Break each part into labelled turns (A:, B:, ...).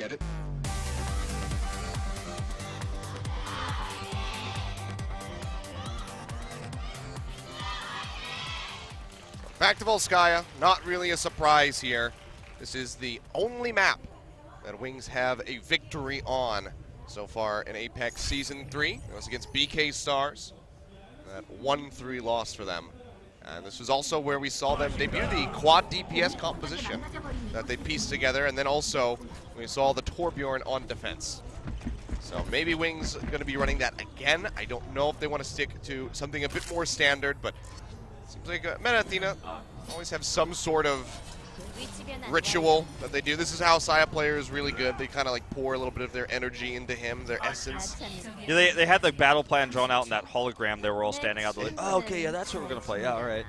A: Get it?
B: Back to Volskaya, not really a surprise here. This is the only map that Wings have a victory on so far in Apex Season 3. It was against BK Stars. That 1-3 loss for them. And this was also where we saw them debut the quad DPS composition that they pieced together, and then also we saw the Torbjorn on defense. So maybe Wings going to be running that again. I don't know if they want to stick to something a bit more standard, but seems like Meta Athena always have some sort of ritual that they do. This is how Sayaplayer is really good. They kind of like pour a little bit of their energy into him, their essence.
C: Yeah, they had the battle plan drawn out in that hologram. They were all standing out. They're like, oh, okay, yeah, that's what we're going to play. Yeah, all right.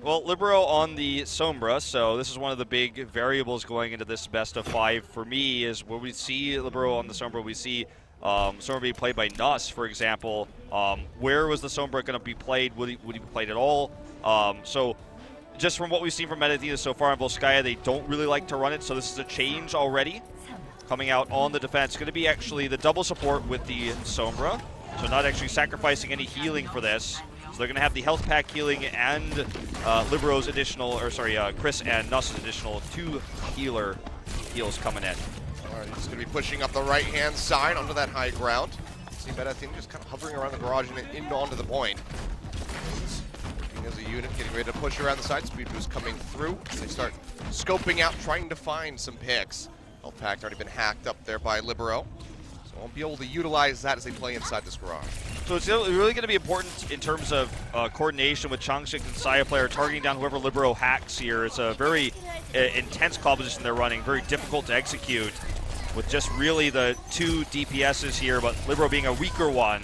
C: Well, Libero on the Sombra, so this is one of the big variables going into this best of 5 for me is when we see Libero on the Sombra, we see Sombra being played by Nuss, for example. Where was the Sombra going to be played? Would he be played at all? So just from what we've seen from Meta Athena so far in Volskaya, they don't really like to run it, so this is a change already. Coming out on the defense, going to be actually the double support with the Sombra, so not actually sacrificing any healing for this. So they're going to have the health pack healing and Libero's additional, or sorry, Kris and Nuss's additional 2 healer heals coming in.
B: All right, he's going to be pushing up the right-hand side onto that high ground. See Meta Athena just kind of hovering around the garage and into onto the point. Working as a unit, getting ready to push around the side. Speed boost coming through. They start scoping out, trying to find some picks. Health pack already been hacked up there by Libero. So won't be able to utilize that as they play inside this garage.
C: So it's really going to be important in terms of coordination with ChangSik and Sayaplayer targeting down whoever Libero hacks here. It's a very intense composition they're running, very difficult to execute with just really the 2 DPSs here, but Libero being a weaker one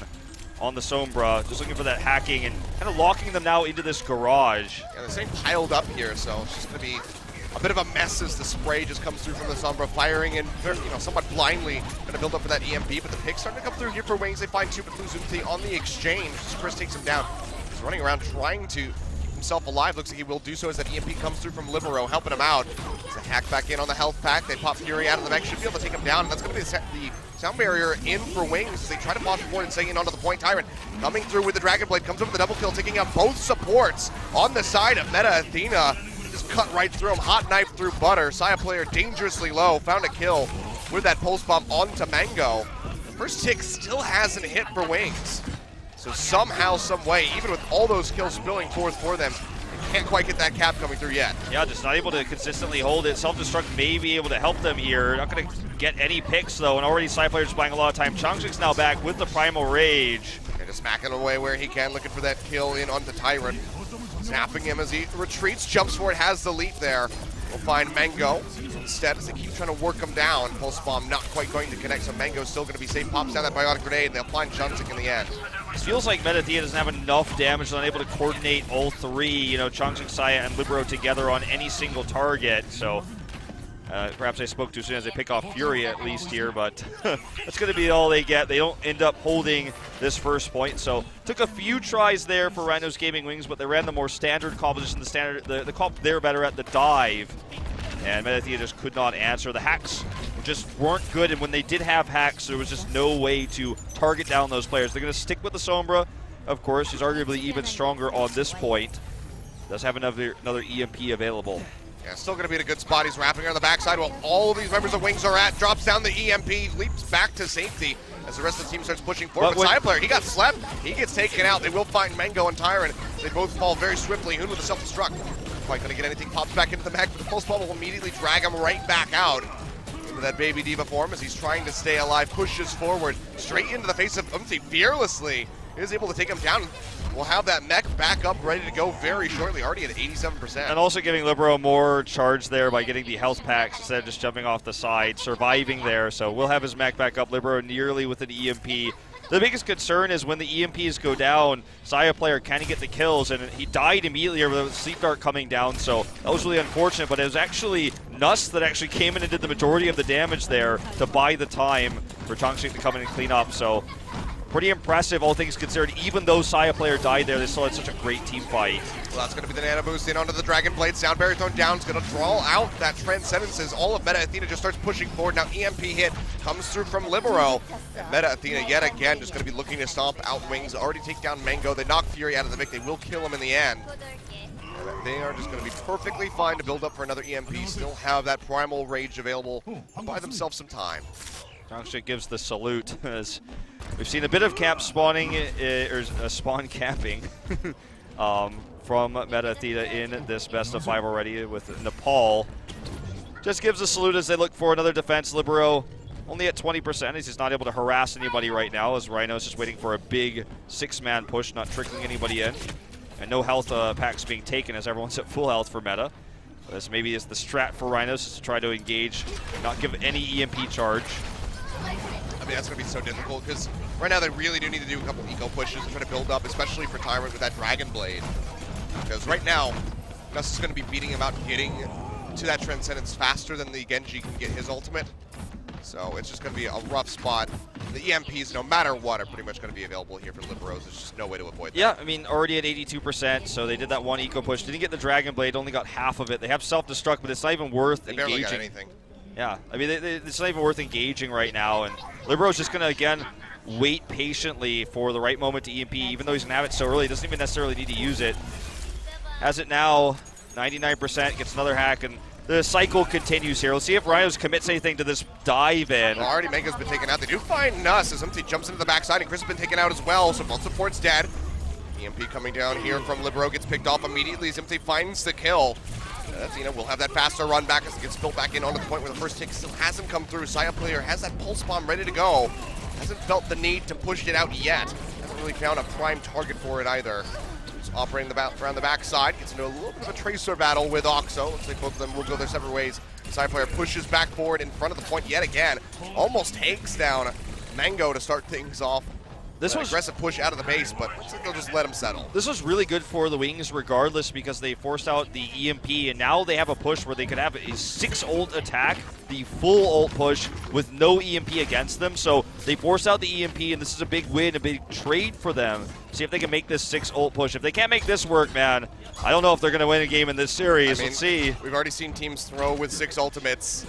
C: on the Sombra, just looking for that hacking and kind of locking them now into this garage.
B: Yeah, the same piled up here, so it's just going to be a bit of a mess as the spray just comes through from the Sombra, firing in, somewhat blindly, going to build up for that EMP, but the pick's starting to come through here for Wings. They find 2, but lose Umtae on the exchange. Kris takes him down. He's running around trying to keep himself alive. Looks like he will do so as that EMP comes through from Libero, helping him out. It's a hack back in on the health pack. They pop Fury out of the mech, should be able to take him down, and that's going to be the sound barrier in for Wings as they try to pause forward and staying in onto the point. Tyrant coming through with the Dragon Blade, comes over the double kill, taking out both supports on the side of Meta Athena. Just cut right through him, hot knife through butter. Sayaplayer dangerously low, found a kill with that pulse bomb onto Mango. The first tick still hasn't hit for Wings. So somehow, some way, even with all those kills spilling forth for them, they can't quite get that cap coming through yet.
C: Yeah, just not able to consistently hold it. Self-destruct may be able to help them here. Not going to get any picks, though, and already Sayaplayer's buying a lot of time. ChangSik's now back with the Primal Rage.
B: And just smacking away where he can, looking for that kill in onto Tyrant. Snapping him as he retreats, jumps for it, has the leap there. We'll find Mango instead as they keep trying to work him down. Pulse bomb not quite going to connect, so Mango's still going to be safe. Pops down that biotic grenade, and they'll find ChangSik in the end.
C: It feels like Meta Athena doesn't have enough damage, they're unable to coordinate all 3, ChangSik, Saya, and Libero together on any single target. So perhaps I spoke too soon as they pick off Fury at least here, but that's going to be all they get. They don't end up holding this first point. So took a few tries there for Rhinos Gaming Wings, but they ran the more standard composition, the comp they were better at the dive. And Meta Athena just could not answer. The hacks just weren't good, and when they did have hacks, there was just no way to target down those players. They're going to stick with the Sombra, of course. He's arguably even stronger on this point. Does have another EMP available.
B: Yeah, still going to be in a good spot. He's wrapping on the backside while all of these members of Wings are at. Drops down the EMP, leaps back to safety as the rest of the team starts pushing forward. But Sayaplayer, he got slept. He gets taken out. They will find Mango and Tyrant. They both fall very swiftly. Hoon with a self-destruct. Quite going to get anything. Pops back into the mech, but the pulse bomb will immediately drag him right back out into that baby diva form as he's trying to stay alive. Pushes forward, straight into the face of Umtae fearlessly. He is able to take him down. We'll have that mech back up, ready to go very shortly, already at 87%.
C: And also giving Libero more charge there by getting the health packs instead of just jumping off the side, surviving there. So we'll have his mech back up, Libero nearly with an EMP. The biggest concern is when the EMPs go down, Sayaplayer can get the kills, and he died immediately with the sleep dart coming down, so that was really unfortunate, but it was actually Nuss that actually came in and did the majority of the damage there to buy the time for ChangSik to come in and clean up. So pretty impressive, all things considered. Even though Sayaplayer died there, they still had such a great team fight.
B: Well, that's going to be the nano boost in onto the Dragon Blade. Sound Barrier thrown down. It's going to draw out that Transcendence as all of Meta Athena just starts pushing forward. Now EMP hit comes through from Libero. And Meta Athena yet again just going to be looking to stomp out Wings. Already take down Mango. They knock Fury out of the mix. They will kill him in the end. And they are just going to be perfectly fine to build up for another EMP. Still have that Primal Rage available. Buy themselves some time.
C: ChangSik gives the salute as we've seen a bit of camp spawning, or spawn camping from Meta Athena in this best of 5 already with Nepal. Just gives a salute as they look for another defense. Libero only at 20%. He's just not able to harass anybody right now as Rhinos just waiting for a big 6-man push, not tricking anybody in. And no health packs being taken as everyone's at full health for Meta. This maybe is the strat for Rhinos is to try to engage, not give any EMP charge.
B: I mean, that's going to be so difficult because right now they really do need to do a couple eco pushes and try to build up, especially for Tyrant with that Dragon Blade. Because right now, Gus is going to be beating him out, getting to that Transcendence faster than the Genji can get his ultimate. So it's just going to be a rough spot. The EMPs, no matter what, are pretty much going to be available here for Liberos. There's just no way to avoid that.
C: Yeah, I mean, already at 82%, so they did that one eco push. Didn't get the Dragon Blade, only got half of it. They have self-destruct, but it's not even worth
B: they
C: engaging.
B: Barely got anything.
C: Yeah, I mean, it's not even worth engaging right now. And Libero's just going to, again, wait patiently for the right moment to EMP. Even though he's going to have it so early, he doesn't even necessarily need to use it. Has it now, 99%, gets another hack, and the cycle continues here. Let's see if Rhinos commits anything to this dive in.
B: Well, already Mango's been taken out. They do find Nuss as Umtae jumps into the backside, and Kris has been taken out as well, so both support's dead. EMP coming down here from Libero gets picked off immediately as Umtae finds the kill. Athena will have that faster run back as it gets spilled back in onto the point where the first tick still hasn't come through. Sayaplayer has that pulse bomb ready to go. Hasn't felt the need to push it out yet. Hasn't really found a prime target for it either. Just operating around the backside. Gets into a little bit of a tracer battle with Oxo. Looks like both of them will go their separate ways. Sayaplayer pushes back forward in front of the point yet again. Almost takes down Mango to start things off. This was aggressive push out of the base, but looks like they'll just let him settle.
C: This was really good for the Wings regardless because they forced out the EMP, and now they have a push where they could have a 6 ult attack, the full ult push with no EMP against them. So they forced out the EMP, and this is a big win, a big trade for them. See if they can make this 6 ult push. If they can't make this work, man, I don't know if they're going to win a game in this series. I mean, let's see.
B: We've already seen teams throw with 6 ultimates.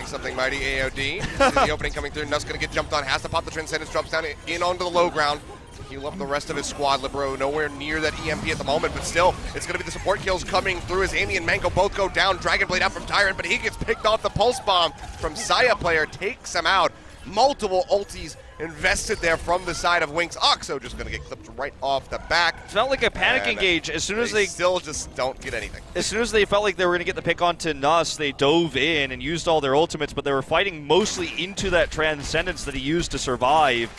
B: Something mighty AOD. See the opening coming through. Nuss going to get jumped on. Has to pop the Transcendence. Drops down in onto the low ground. Heal up the rest of his squad. Libero nowhere near that EMP at the moment, but still, it's going to be the support kills coming through as Amy and Mango both go down. Dragon Blade out from Tyrant, but he gets picked off. The Pulse Bomb from Sayaplayer takes him out. Multiple ultis invested there from the side of Wings. Oxo just going to get clipped right off the back.
C: It felt like a panic engage. As soon as they
B: still just don't get anything.
C: As soon as they felt like they were going to get the pick onto Nuss, they dove in and used all their ultimates, but they were fighting mostly into that Transcendence that he used to survive.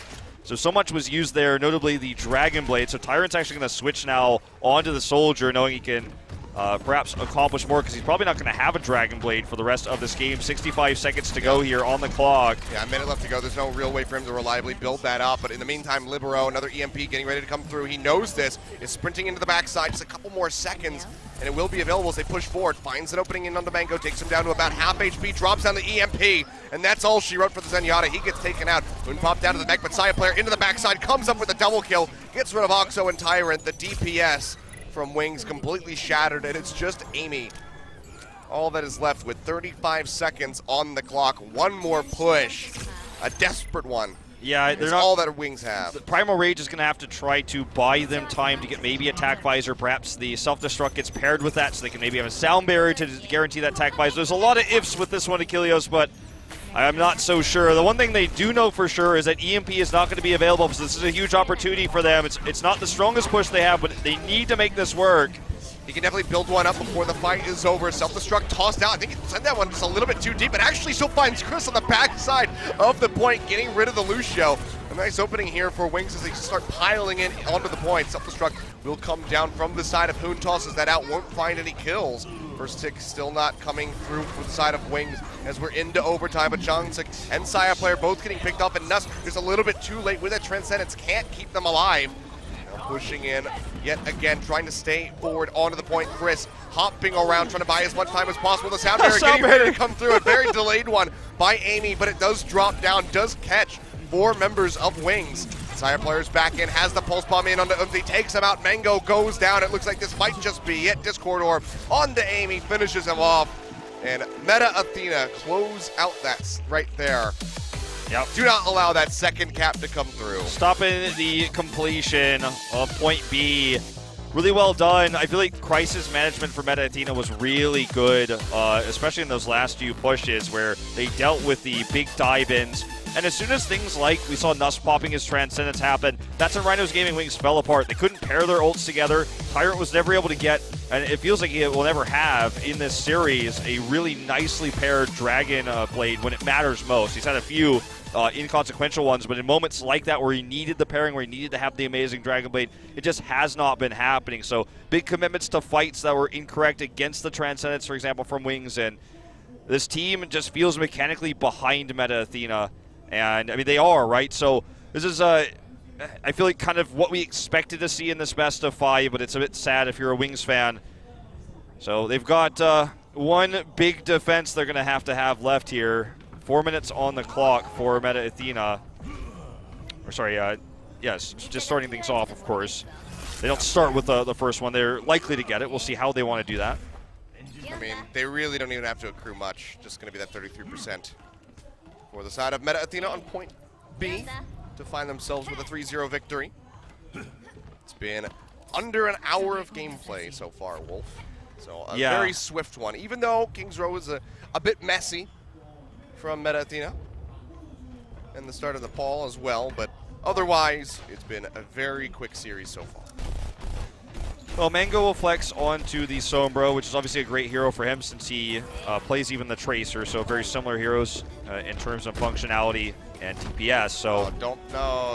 C: So much was used there, notably the Dragon Blade. So Tyrant's actually going to switch now onto the Soldier, knowing he can perhaps accomplish more because he's probably not going to have a Dragon Blade for the rest of this game. 65 seconds to go here on the clock.
B: Yeah, a minute left to go. There's no real way for him to reliably build that up. But in the meantime, Libero, another EMP getting ready to come through. He knows this. Is sprinting into the backside. Just a couple more seconds, and it will be available as they push forward. Finds an opening in onto Mango. Takes him down to about half HP. Drops down the EMP. And that's all she wrote for the Zenyatta. He gets taken out. Hoon popped out of the neck, but Sayaplayer into the backside. Comes up with a double kill. Gets rid of Oxo and Tyrant. The DPS from Wings completely shattered, and it's just Amy. All that is left with 35 seconds on the clock. One more push, a desperate one.
C: Yeah,
B: they're not all that Wings have.
C: The Primal Rage is going to have to try to buy them time to get maybe attack visor. Perhaps the self-destruct gets paired with that so they can maybe have a sound barrier to guarantee that attack visor. There's a lot of ifs with this one, Achilles, but I'm not so sure. The one thing they do know for sure is that EMP is not going to be available, so this is a huge opportunity for them. It's not the strongest push they have, but they need to make this work.
B: He can definitely build one up before the fight is over. Self-destruct tossed out. I think he sent that one just a little bit too deep, but actually still finds Kris on the backside of the point, getting rid of the Lucio. A nice opening here for Wings as they start piling in onto the point. Self-destruct will come down from the side of Hoon, tosses that out, won't find any kills. First tick still not coming through for the side of Wings as we're into overtime, but ChangSik and Sayaplayer both getting picked off, and Nuss is a little bit too late with that Transcendence, can't keep them alive. Now pushing in yet again, trying to stay forward onto the point. Kris hopping around, trying to buy as much time as possible. The sound barrier getting ready to come through, a very delayed one by Amy, but it does drop down, does catch 4 members of Wings. Sayaplayer's back in, has the pulse bomb in onto Umtae, takes him out. Mango goes down. It looks like this might just be it. Discord Orb onto Amy, finishes him off. And Meta Athena close out that right there.
C: Yep.
B: Do not allow that second cap to come through.
C: Stopping the completion of point B. Really well done. I feel like crisis management for Meta Athena was really good, especially in those last few pushes where they dealt with the big dive-ins. And as soon as things like we saw Nuss popping his Transcendence happen, that's when Rhinos Gaming Wings fell apart. They couldn't pair their ults together. Tyrant was never able to get, and it feels like he will never have in this series, a really nicely paired Dragon Blade when it matters most. He's had a few inconsequential ones, but in moments like that where he needed the pairing, where he needed to have the amazing Dragon Blade, it just has not been happening. So big commitments to fights that were incorrect against the Transcendence, for example, from Wings, and this team just feels mechanically behind Meta Athena. And, I mean, they are, right? So this is, I feel like, kind of what we expected to see in this best of 5, but it's a bit sad if you're a Wings fan. So they've got one big defense they're going to have left here. 4 minutes on the clock for Meta Athena. Or sorry, yes, just starting things off, of course. They don't start with the first one. They're likely to get it. We'll see how they want to do that.
B: I mean, they really don't even have to accrue much. Just going to be that 33%. For the side of Meta Athena on point B to find themselves with a 3-0 victory. It's been under an hour of gameplay so far, Wolf. So a very swift one. Even though King's Row is a bit messy from Meta Athena. And the start of Nepal as well, but otherwise it's been a very quick series so far.
C: Well, Mango will flex onto the Sombra, which is obviously a great hero for him since he plays even the Tracer, so very similar heroes in terms of functionality and TPS. So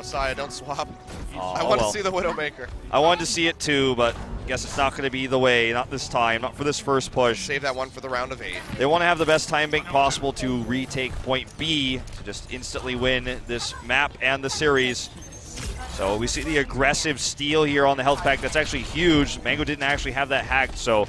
B: Saya, don't swap.
C: Oh,
B: I want to see the Widowmaker.
C: I wanted to see it too, but I guess it's not going to be the way, not this time, not for this first push.
B: Save that one for the round of 8.
C: They want to have the best time bank possible to retake point B to just instantly win this map and the series. So we see the aggressive steal here on the health pack. That's actually huge. Mango didn't actually have that hacked, so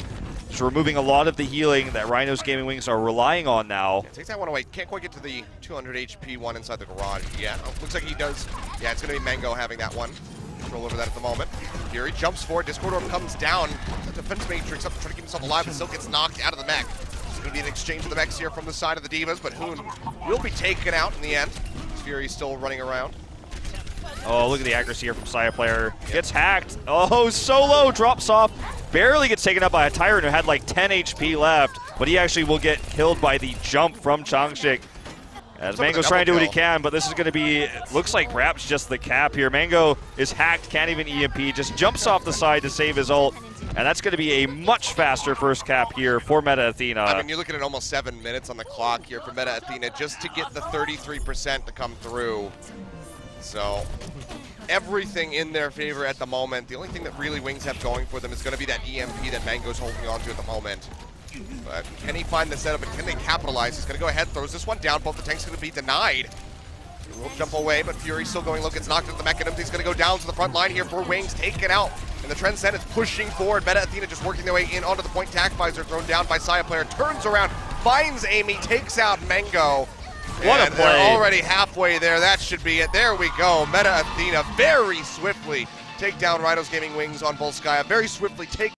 C: just removing a lot of the healing that Rhinos Gaming Wings are relying on now.
B: Yeah, take that one away. Can't quite get to the 200 HP one inside the garage yet. Oh, looks like he does. Yeah, it's going to be Mango having that one. Control over that at the moment. Fury jumps forward. Discord Orb comes down. The defense matrix up to try to keep himself alive, but still gets knocked out of the mech. It's going to be an exchange of the mechs here from the side of the Divas, but Hoon will be taken out in the end. Fury's still running around.
C: Oh, look at the accuracy here from Sayaplayer. Gets hacked. Oh, Solo drops off. Barely gets taken up by a Tyrant who had like 10 HP left, but he actually will get killed by the jump from ChangSik. As Mango's trying to do what he can, but this is going to be, looks like perhaps just the cap here. Mango is hacked, can't even EMP, just jumps off the side to save his ult, and that's going to be a much faster first cap here for Meta Athena.
B: I mean, you're looking at almost 7 minutes on the clock here for Meta Athena just to get the 33% to come through. So everything in their favor at the moment. The only thing that really Wings have going for them is going to be that EMP that Mango's holding on to at the moment. But can he find the setup and can they capitalize? He's going to go ahead, throws this one down. Both the tanks going to be denied. He will jump away, but Fury's still going low, gets knocked into the mechanism. He's going to go down to the front line here for Wings, taken out. And the Transcendence pushing forward. Meta Athena just working their way in onto the point. Tac visor thrown down by Sayaplayer. Turns around, finds Amy, takes out Mango.
C: What
B: and
C: a play.
B: They're already halfway there. That should be it. There we go. Meta Athena very swiftly take down Rhinos Gaming Wings on Volskaya. Very swiftly take